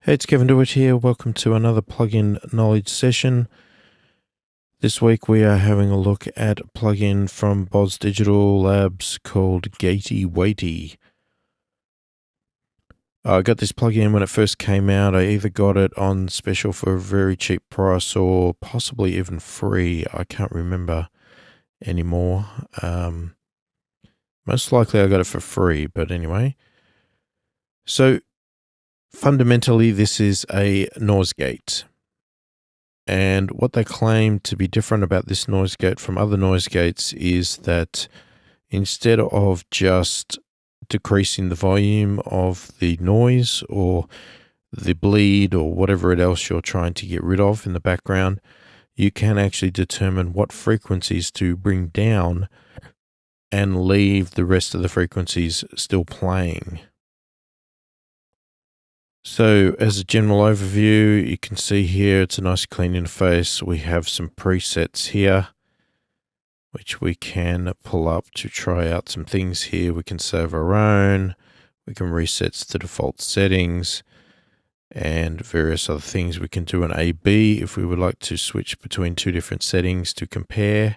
Hey, it's Goethe here. Welcome to another plugin knowledge session. This week we are having a look at a plugin from Boz Digital Labs called Gatey Watey. I got this plugin when it first came out. I either got it on special for a very cheap price or possibly even free. I can't remember anymore. Most likely I got it for free, but anyway. So fundamentally, this is a noise gate. And what they claim to be different about this noise gate from other noise gates is that instead of just decreasing the volume of the noise or the bleed or whatever else you're trying to get rid of in the background, you can actually determine what frequencies to bring down and leave the rest of the frequencies still playing. So as a general overview, you can see here, it's a nice clean interface. We have some presets here, which we can pull up to try out some things here. We can save our own, we can reset to default settings and various other things. We can do an A/B if we would like to switch between two different settings to compare.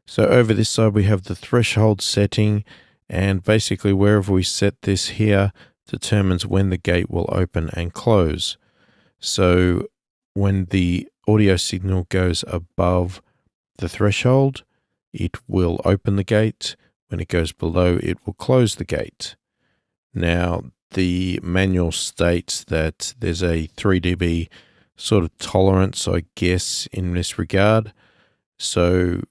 So over this side, we have the threshold setting, and basically wherever we set this here determines when the gate will open and close. So when the audio signal goes above the threshold, it will open the gate. When it goes below, it will close the gate. Now, the manual states that there's a 3 dB sort of tolerance, I guess, in this regard. So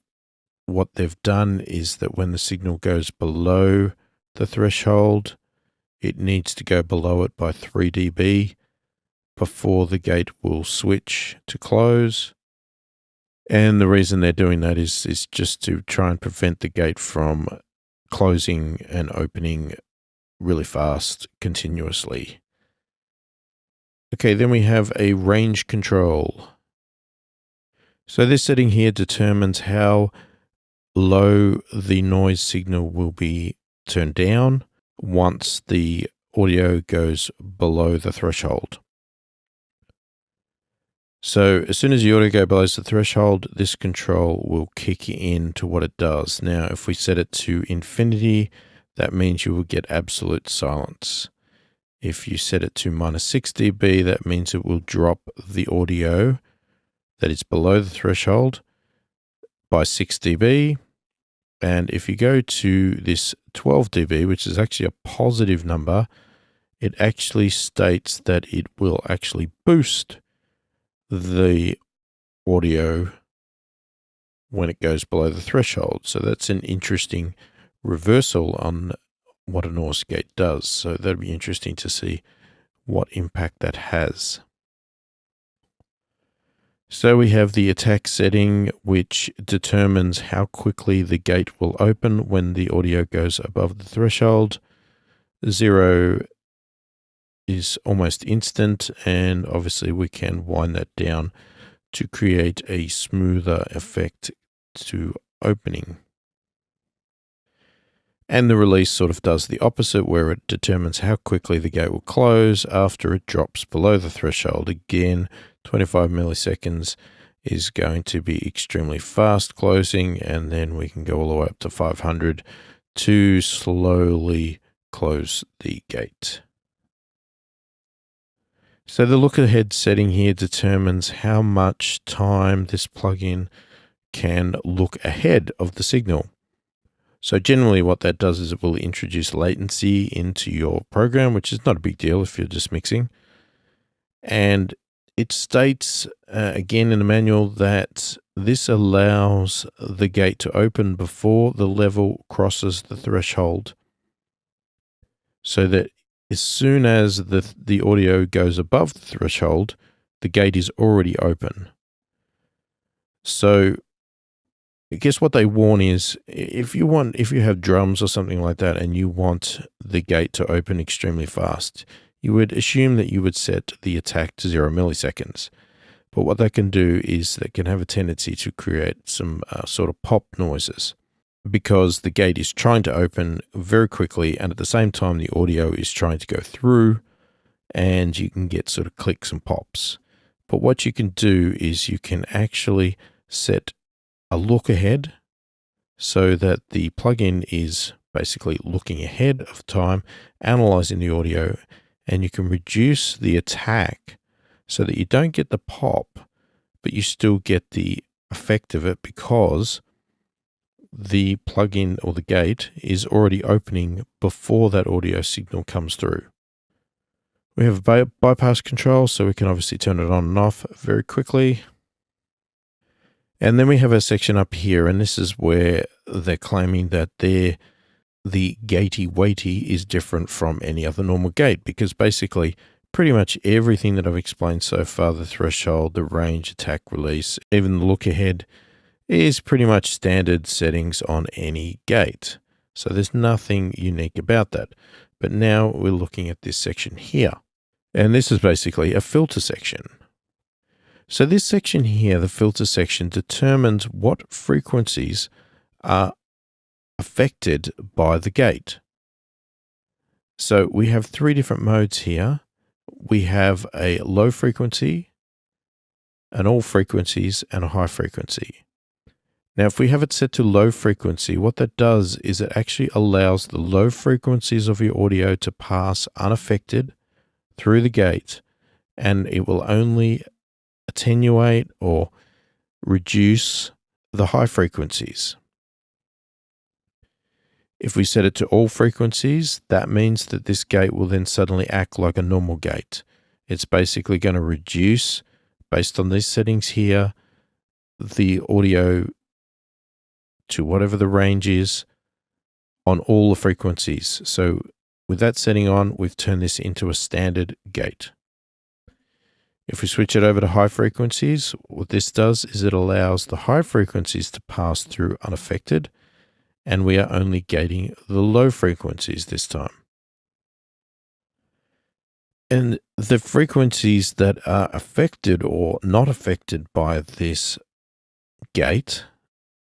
what they've done is that when the signal goes below the threshold, it needs to go below it by 3 dB before the gate will switch to close. And the reason they're doing that is just to try and prevent the gate from closing and opening really fast continuously. Okay, then we have a range control. So this setting here determines how low the noise signal will be turned down once the audio goes below the threshold. So as soon as the audio goes below the threshold, this control will kick in to what it does. Now, if we set it to infinity, that means you will get absolute silence. If you set it to -6 dB, that means it will drop the audio that is below the threshold by 6 dB. And if you go to this 12 dB, which is actually a positive number, it actually states that it will actually boost the audio when it goes below the threshold. So that's an interesting reversal on what a noise gate does. So that'd be interesting to see what impact that has. So we have the attack setting, which determines how quickly the gate will open when the audio goes above the threshold. 0 is almost instant, and obviously we can wind that down to create a smoother effect to opening. And the release sort of does the opposite, where it determines how quickly the gate will close after it drops below the threshold. Again, 25 milliseconds is going to be extremely fast closing, and then we can go all the way up to 500 to slowly close the gate. So the look ahead setting here determines how much time this plugin can look ahead of the signal. So generally what that does is it will introduce latency into your program, which is not a big deal if you're just mixing. And it states, again in the manual, that this allows the gate to open before the level crosses the threshold, so that as soon as the audio goes above the threshold, the gate is already open. So I guess what they warn is if you have drums or something like that and you want the gate to open extremely fast, you would assume that you would set the attack to 0 milliseconds. But what that can do is that can have a tendency to create some sort of pop noises. because the gate is trying to open very quickly, and at the same time the audio is trying to go through, and you can get sort of clicks and pops. But what you can do is you can actually set a look ahead so that the plugin is basically looking ahead of time, analyzing the audio, and you can reduce the attack so that you don't get the pop, but you still get the effect of it because the plugin or the gate is already opening before that audio signal comes through. We have a bypass control, so we can obviously turn it on and off very quickly. And then we have a section up here, and this is where they're claiming that the Gatey Watey is different from any other normal gate, because basically pretty much everything that I've explained so far, the threshold, the range, attack, release, even the look ahead, is pretty much standard settings on any gate. So there's nothing unique about that. But now we're looking at this section here. And this is basically a filter section. So this section here, the filter section, determines what frequencies are affected by the gate. So we have three different modes here. We have a low frequency, an all frequencies, and a high frequency. Now, if we have it set to low frequency, what that does is it actually allows the low frequencies of your audio to pass unaffected through the gate, and it will only attenuate or reduce the high frequencies. If we set it to all frequencies, that means that this gate will then suddenly act like a normal gate. It's basically going to reduce, based on these settings here, the audio to whatever the range is on all the frequencies. So with that setting on, we've turned this into a standard gate. If we switch it over to high frequencies, what this does is it allows the high frequencies to pass through unaffected, and we are only gating the low frequencies this time. And the frequencies that are affected or not affected by this gate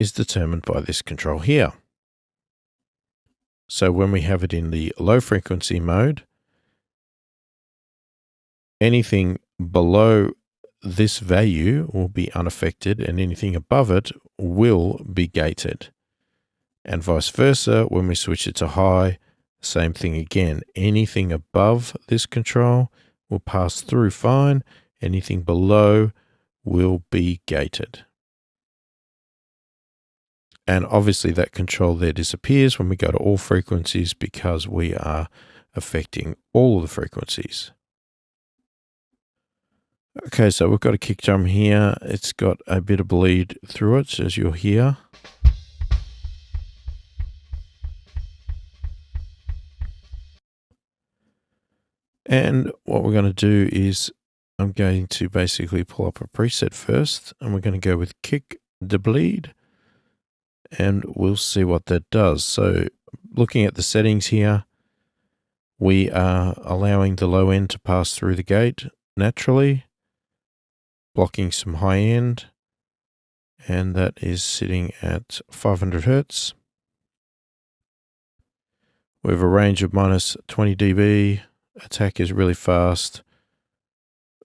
is determined by this control here. So when we have it in the low frequency mode, anything below this value will be unaffected and anything above it will be gated. And vice versa, when we switch it to high, same thing again. Anything above this control will pass through fine. Anything below will be gated. And obviously that control there disappears when we go to all frequencies because we are affecting all of the frequencies. Okay, so we've got a kick drum here. It's got a bit of bleed through it, as you'll hear. And what we're going to do is I'm going to basically pull up a preset first, and we're going to go with kick the bleed, and we'll see what that does. So looking at the settings here, we are allowing the low end to pass through the gate naturally, blocking some high end, and that is sitting at 500 Hertz. We have a range of minus 20 dB. Attack is really fast,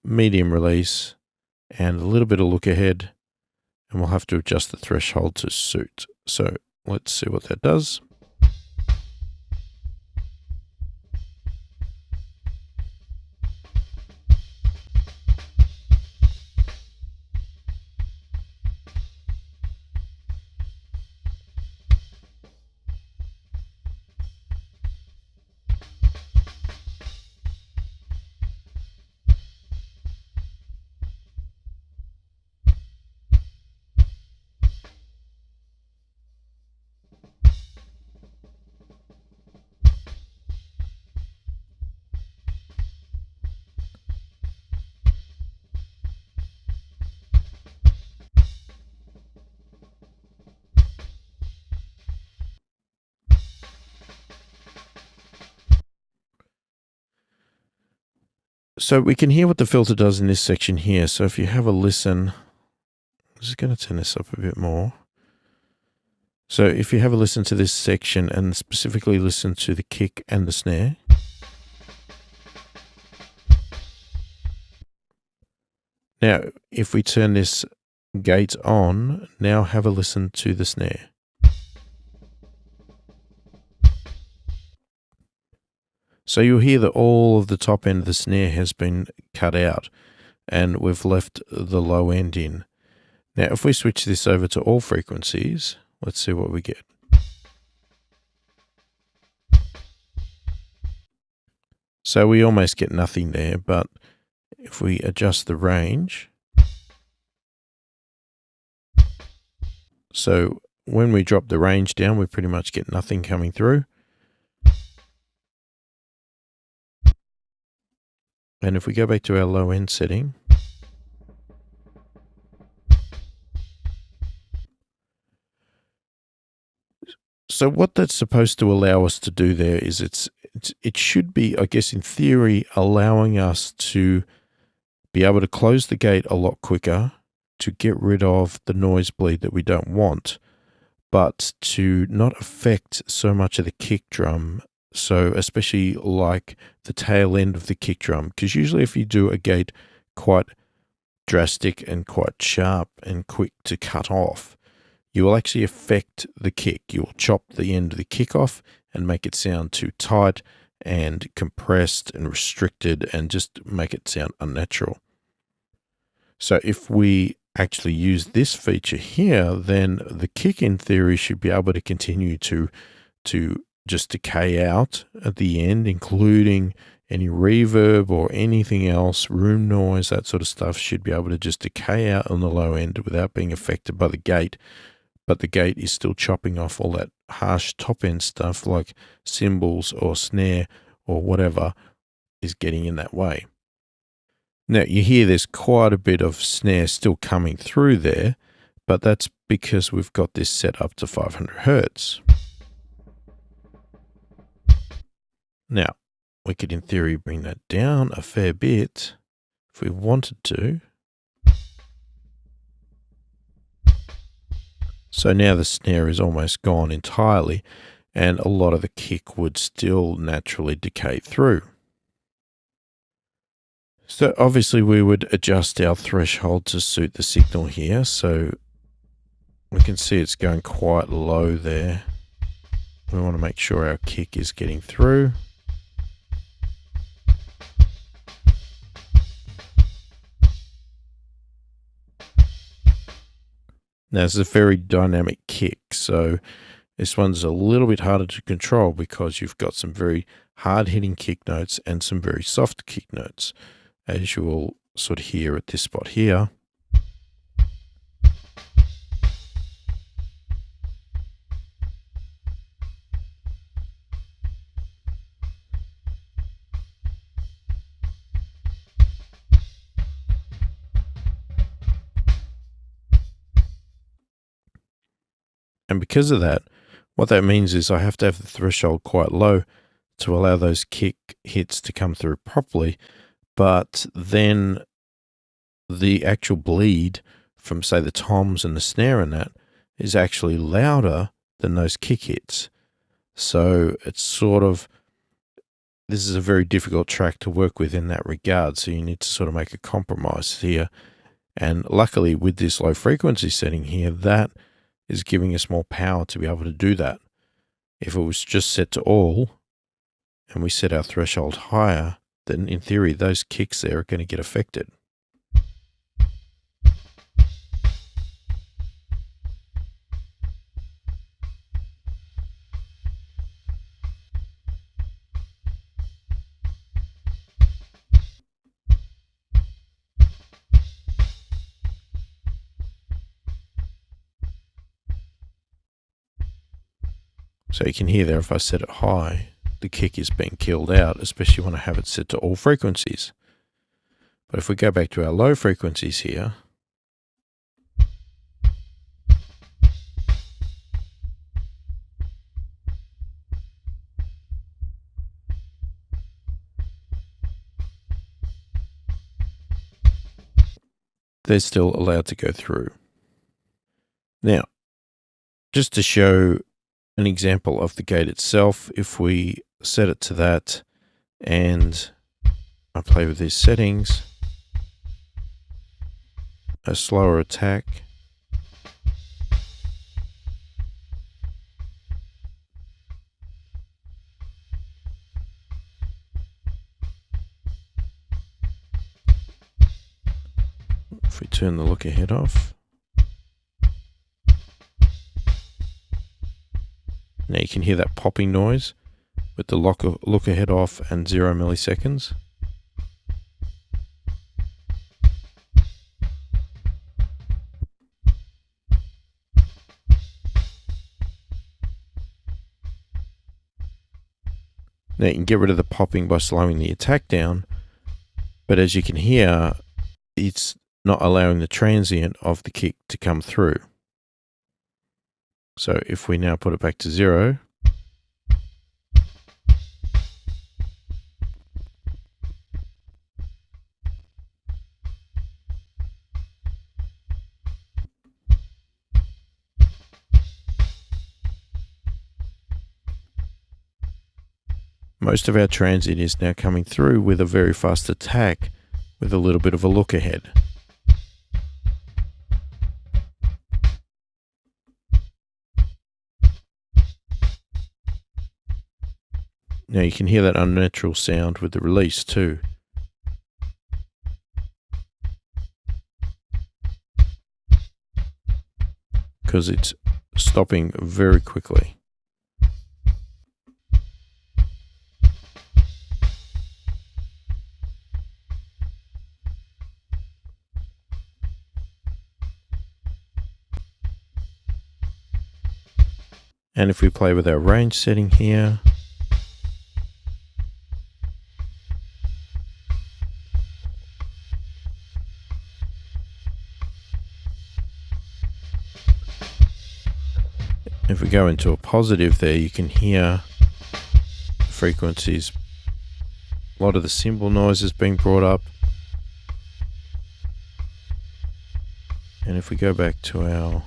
medium release, and a little bit of look ahead, and we'll have to adjust the threshold to suit. So let's see what that does. So we can hear what the filter does in this section here. So if you have a listen, I'm just going to turn this up a bit more. So if you have a listen to this section and specifically listen to the kick and the snare. Now, if we turn this gate on, now have a listen to the snare. So you'll hear that all of the top end of the snare has been cut out and we've left the low end in. Now, if we switch this over to all frequencies, let's see what we get. So we almost get nothing there, but if we adjust the range, so when we drop the range down, we pretty much get nothing coming through. And if we go back to our low end setting, so what that's supposed to allow us to do there is it should be, I guess in theory, allowing us to be able to close the gate a lot quicker, to get rid of the noise bleed that we don't want, but to not affect so much of the kick drum. So especially like the tail end of the kick drum, because usually if you do a gate quite drastic and quite sharp and quick to cut off, you will actually affect the kick. You will chop the end of the kick off and make it sound too tight and compressed and restricted and just make it sound unnatural. So if we actually use this feature here, then the kick in theory should be able to continue to just decay out at the end, including any reverb or anything else, room noise, that sort of stuff should be able to just decay out on the low end without being affected by the gate. But the gate is still chopping off all that harsh top end stuff like cymbals or snare or whatever is getting in that way. Now you hear there's quite a bit of snare still coming through there, but that's because we've got this set up to 500 Hertz. Now, we could in theory bring that down a fair bit if we wanted to. So now the snare is almost gone entirely, and a lot of the kick would still naturally decay through. So obviously we would adjust our threshold to suit the signal here. So we can see it's going quite low there. We want to make sure our kick is getting through. Now, this is a very dynamic kick, so this one's a little bit harder to control because you've got some very hard-hitting kick notes and some very soft kick notes, as you will sort of hear at this spot here. And because of that, what that means is I have to have the threshold quite low to allow those kick hits to come through properly. But then the actual bleed from, say, the toms and the snare and that is actually louder than those kick hits. So it's sort of, this is a very difficult track to work with in that regard. So you need to sort of make a compromise here. And luckily with this low frequency setting here, that is giving us more power to be able to do that. If it was just set to all and we set our threshold higher, then in theory, those kicks there are going to get affected. So you can hear there, if I set it high, the kick is being killed out, especially when I have it set to all frequencies. But if we go back to our low frequencies here, they're still allowed to go through. Now, Just to show an example of the gate itself, if we set it to that and I play with these settings, a slower attack, if we turn the look ahead off, now you can hear that popping noise with the look ahead off and 0 milliseconds. Now you can get rid of the popping by slowing the attack down, but as you can hear, it's not allowing the transient of the kick to come through. So if we now put it back to 0, most of our transient is now coming through with a very fast attack with a little bit of a look ahead. Now you can hear that unnatural sound with the release too. Because it's stopping very quickly. And if we play with our range setting here, if we go into a positive there, you can hear the frequencies, a lot of the cymbal noises being brought up. And if we go back to our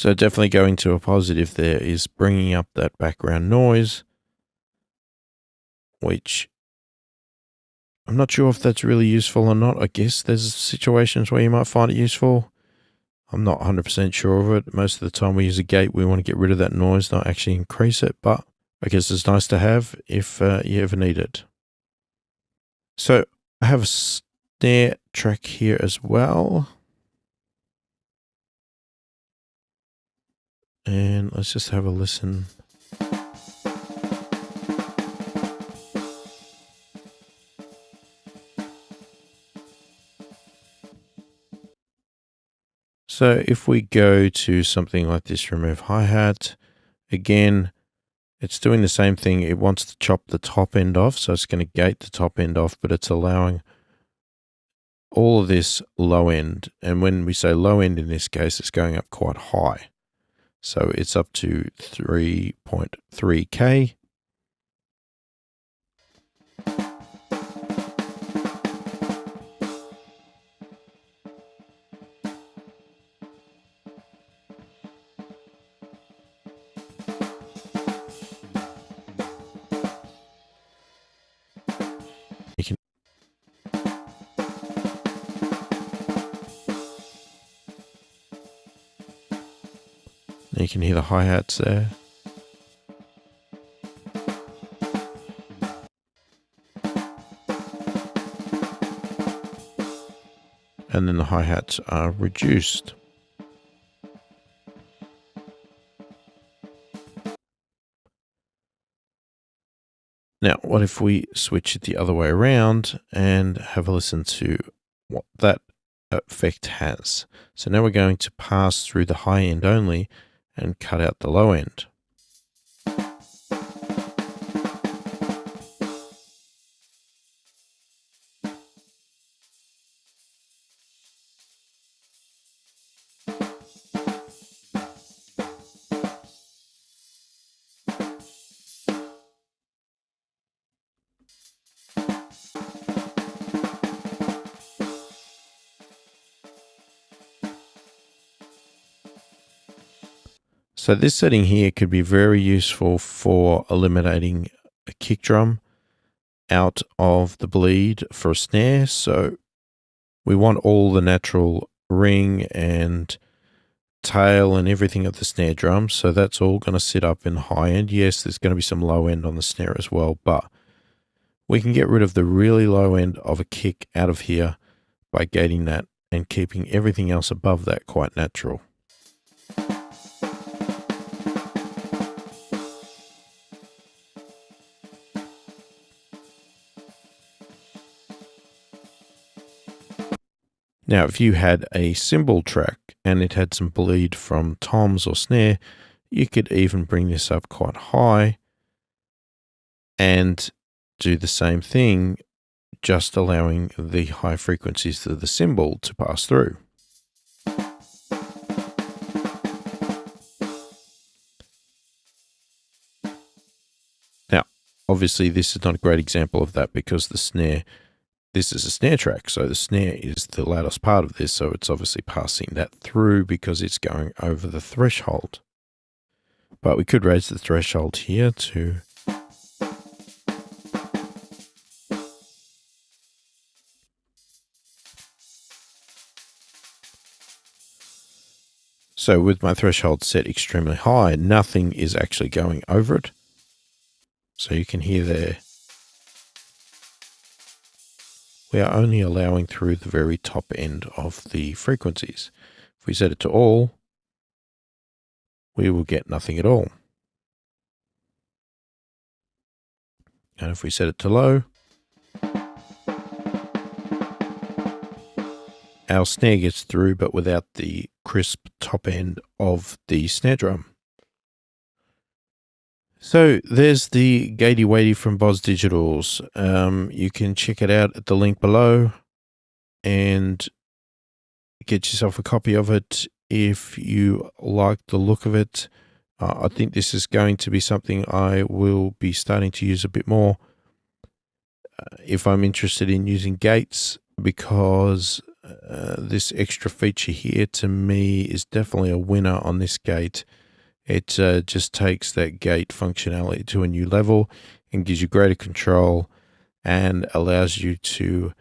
so definitely going to a positive there is bringing up that background noise, which I'm not sure if that's really useful or not. I guess there's situations where you might find it useful. I'm not 100% sure of it. Most of the time we use a gate, we want to get rid of that noise, not actually increase it, but I guess it's nice to have if you ever need it. So I have a snare track here as well. And let's just have a listen. So if we go to something like this, remove hi-hat, again, it's doing the same thing. It wants to chop the top end off, so it's going to gate the top end off, but it's allowing all of this low end. And when we say low end in this case, it's going up quite high. So it's up to 3.3K. You can hear the hi-hats there. And then the hi-hats are reduced. Now, what if we switch it the other way around and have a listen to what that effect has. So now we're going to pass through the high end only and cut out the low end. So this setting here could be very useful for eliminating a kick drum out of the bleed for a snare. So we want all the natural ring and tail and everything of the snare drum. So that's all going to sit up in high end. Yes, there's going to be some low end on the snare as well, but we can get rid of the really low end of a kick out of here by gating that and keeping everything else above that quite natural. Now, if you had a cymbal track and it had some bleed from toms or snare, you could even bring this up quite high and do the same thing, just allowing the high frequencies of the cymbal to pass through. Now, obviously, this is not a great example of that because the snare, this is a snare track, so the snare is the loudest part of this, so it's obviously passing that through because it's going over the threshold. But we could raise the threshold here to so with my threshold set extremely high, nothing is actually going over it. So you can hear there, we are only allowing through the very top end of the frequencies. If we set it to all, we will get nothing at all. And if we set it to low, our snare gets through, but without the crisp top end of the snare drum. So there's the Gatey Watey from Boz Digitals. You can check it out at the link below and get yourself a copy of it if you like the look of it. I think this is going to be something I will be starting to use a bit more if I'm interested in using gates, because this extra feature here to me is definitely a winner on this gate. It just takes that gate functionality to a new level and gives you greater control and allows you to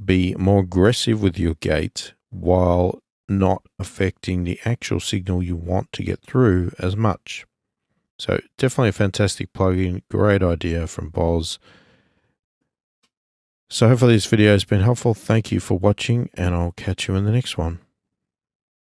be more aggressive with your gate while not affecting the actual signal you want to get through as much. So definitely a fantastic plugin, great idea from Boz. So hopefully this video has been helpful. Thank you for watching, and I'll catch you in the next one.